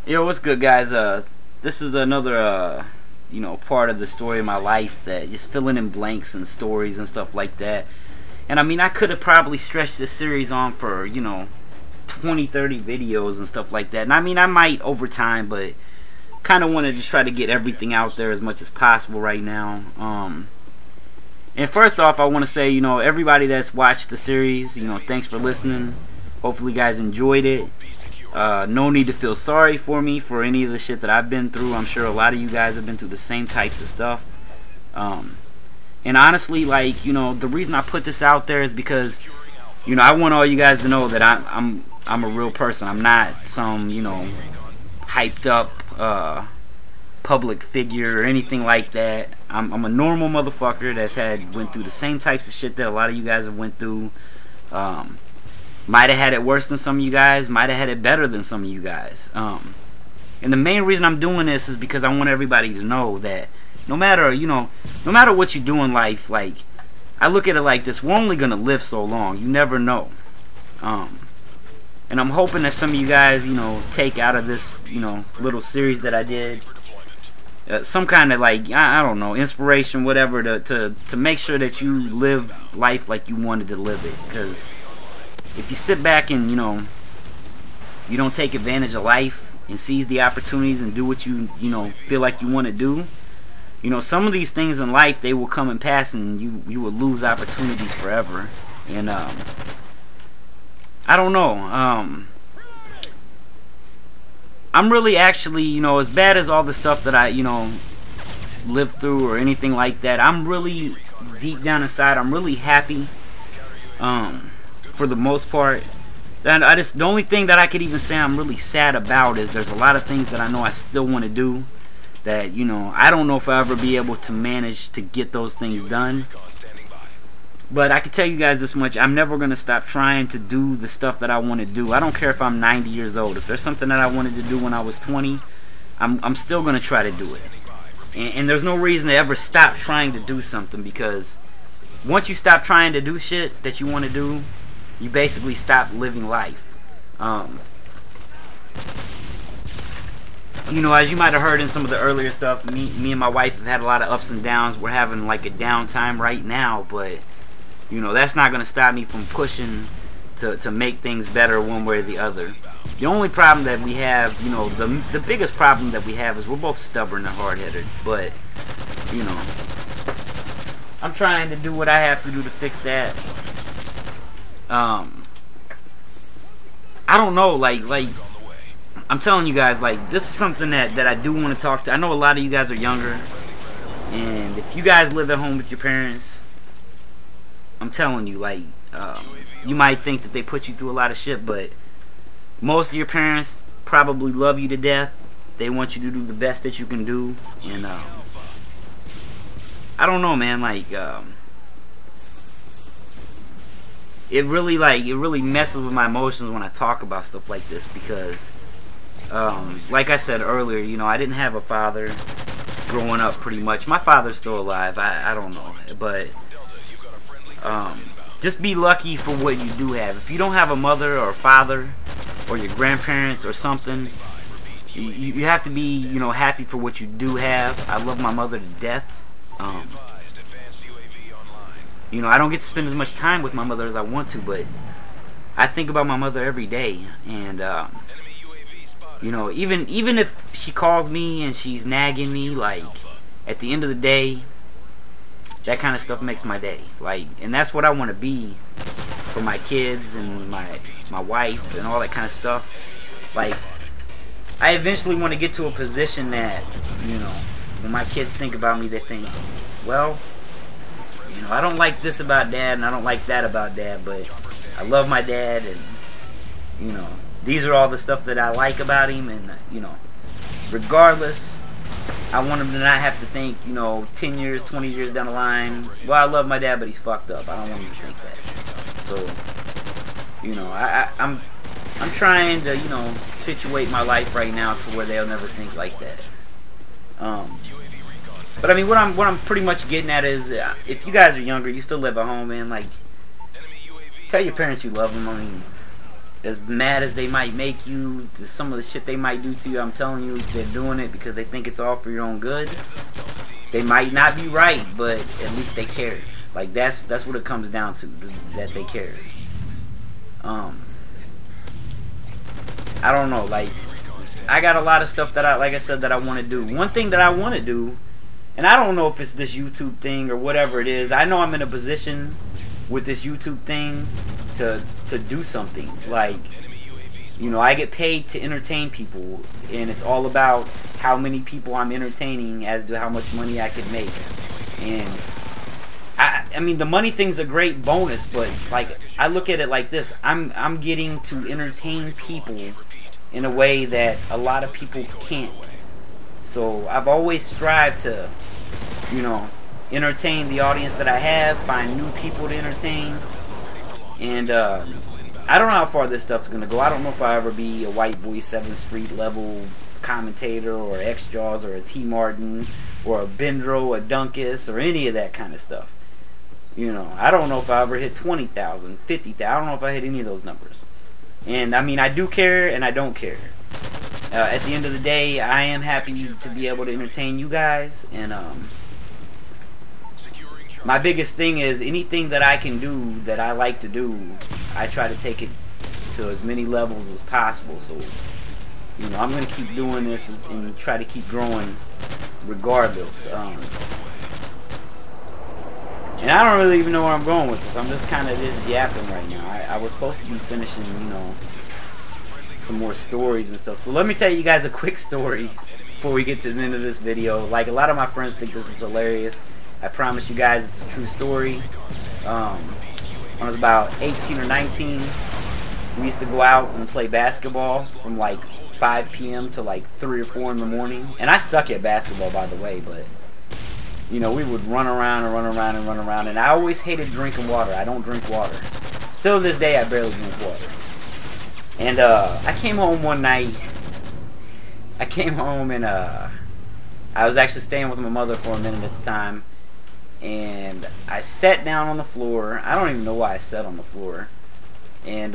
Yo, what's good, guys? This is another, part of the story of my life, that just filling in blanks and stories and stuff like that. And I mean, I could have probably stretched this series on for, 20, 30 videos and stuff like that. And I mean, I might over time, but kind of want to just try to get everything out there as much as possible right now. And first off, I want to say, everybody that's watched the series, thanks for listening. Hopefully, you guys enjoyed it. No need to feel sorry for me for any of the shit that I've been through. I'm sure a lot of you guys have been through the same types of stuff. And honestly, the reason I put this out there is because, I want all you guys to know that I'm a real person. I'm not some, hyped up public figure or anything like that. I'm a normal motherfucker that's went through the same types of shit that a lot of you guys have went through. Might have had it worse than some of you guys, might have had it better than some of you guys. And the main reason I'm doing this is because I want everybody to know that no matter what you do in life, I look at it like this: we're only gonna live so long. You never know. And I'm hoping that some of you guys, take out of this, little series that I did, some kind of I don't know, inspiration, whatever, to make sure that you live life like you wanted to live it. Because if you sit back and you don't take advantage of life and seize the opportunities and do what you feel like you want to do, some of these things in life, they will come and pass, and you will lose opportunities forever. And I don't know, I'm really actually, as bad as all the stuff that I lived through or anything like that, I'm really deep down inside, I'm really happy. For the most part. And the only thing that I could even say I'm really sad about is there's a lot of things that I know I still want to do that, I don't know if I'll ever be able to manage to get those things done. But I can tell you guys this much: I'm never going to stop trying to do the stuff that I want to do. I don't care if I'm 90 years old. If there's something that I wanted to do when I was 20, I'm still going to try to do it. And there's no reason to ever stop trying to do something, because once you stop trying to do shit that you want to do, you basically stop living life. As you might have heard in some of the earlier stuff, me and my wife have had a lot of ups and downs. We're having a downtime right now, but that's not going to stop me from pushing to make things better one way or the other. The only problem that we have, the biggest problem that we have is we're both stubborn and hard-headed. But I'm trying to do what I have to do to fix that. I don't know, I'm telling you guys, this is something that I do want to talk to. I know a lot of you guys are younger, and if you guys live at home with your parents, I'm telling you, you might think that they put you through a lot of shit, but most of your parents probably love you to death. They want you to do the best that you can do, and I don't know, man, it really messes with my emotions when I talk about stuff like this, because like I said earlier, I didn't have a father growing up, pretty much. My father's still alive. I don't know, but just be lucky for what you do have. If you don't have a mother or a father or your grandparents or something, you have to be happy for what you do have. I love my mother to death. I don't get to spend as much time with my mother as I want to, but I think about my mother every day. And even if she calls me and she's nagging me, at the end of the day, that kind of stuff makes my day. And that's what I want to be for my kids and my wife and all that kind of stuff. I eventually want to get to a position that, when my kids think about me, they think, well, I don't like this about Dad, and I don't like that about Dad, but I love my dad, and these are all the stuff that I like about him, and regardless, I want him to not have to think 10 years, 20 years down the line, well, I love my dad, but he's fucked up. I don't want him to think that. So I'm trying to situate my life right now to where they'll never think like that. But I mean, what I'm pretty much getting at is, if you guys are younger, you still live at home, man. Tell your parents you love them. I mean, as mad as they might make you, some of the shit they might do to you, I'm telling you, they're doing it because they think it's all for your own good. They might not be right, but at least they care. Like, that's what it comes down to, that they care. I don't know, like, I got a lot of stuff that like I said, that I want to do. One thing that I want to do, and I don't know if it's this YouTube thing or whatever it is, I know I'm in a position with this YouTube thing to do something. Like, you know, I get paid to entertain people, and it's all about how many people I'm entertaining as to how much money I could make. And I mean, the money thing's a great bonus, but like, I look at it like this: I'm getting to entertain people in a way that a lot of people can't. So I've always strived to, you know, entertain the audience that I have, find new people to entertain, and I don't know how far this stuff's gonna go. I don't know if I'll ever be a White Boy 7th Street level commentator, or X-Jaws, or a T. Martin, or a Bendro, a Dunkus, or any of that kind of stuff. You know, I don't know if I ever hit 20,000, 50,000. I don't know if I hit any of those numbers. And I mean, I do care and I don't care. At the end of the day, I am happy to be able to entertain you guys. And my biggest thing is, anything that I can do that I like to do, I try to take it to as many levels as possible. So, you know, I'm going to keep doing this and try to keep growing regardless. And I don't really even know where I'm going with this. I'm just kind of just yapping right now. I was supposed to be finishing, you know, some more stories and stuff. So let me tell you guys a quick story before we get to the end of this video. Like, a lot of my friends think this is hilarious. I promise you guys it's a true story. When I was about 18 or 19, we used to go out and play basketball from like 5 p.m. to like 3 or 4 in the morning. And I suck at basketball, by the way, but you know, we would run around and run around and run around. And I always hated drinking water. I don't drink water. Still to this day, I barely drink water. And I came home one night. I came home and I was actually staying with my mother for a minute at the time. And I sat down on the floor. I don't even know why I sat on the floor. And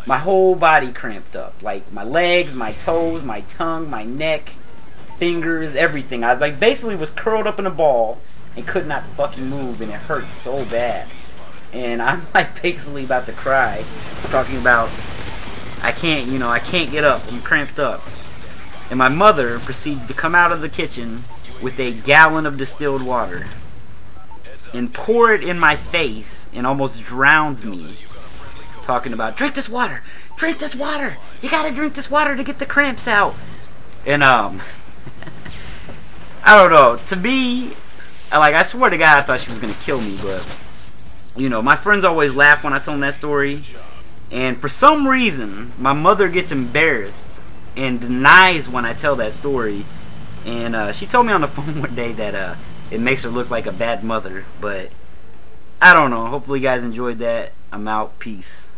my whole body cramped up. Like, my legs, my toes, my tongue, my neck, fingers, everything. I like basically was curled up in a ball and could not fucking move, and it hurt so bad. And I'm like basically about to cry, talking about I can't, you know, I can't get up. I'm cramped up. And my mother proceeds to come out of the kitchen with a gallon of distilled water and pour it in my face and almost drowns me, talking about, drink this water, you gotta drink this water to get the cramps out. And I don't know. To me, like, I swear to God, I thought she was gonna kill me. But you know, my friends always laugh when I tell them that story, and for some reason, my mother gets embarrassed and denies when I tell that story. And she told me on the phone one day that it makes her look like a bad mother. But I don't know. Hopefully, you guys enjoyed that. I'm out. Peace.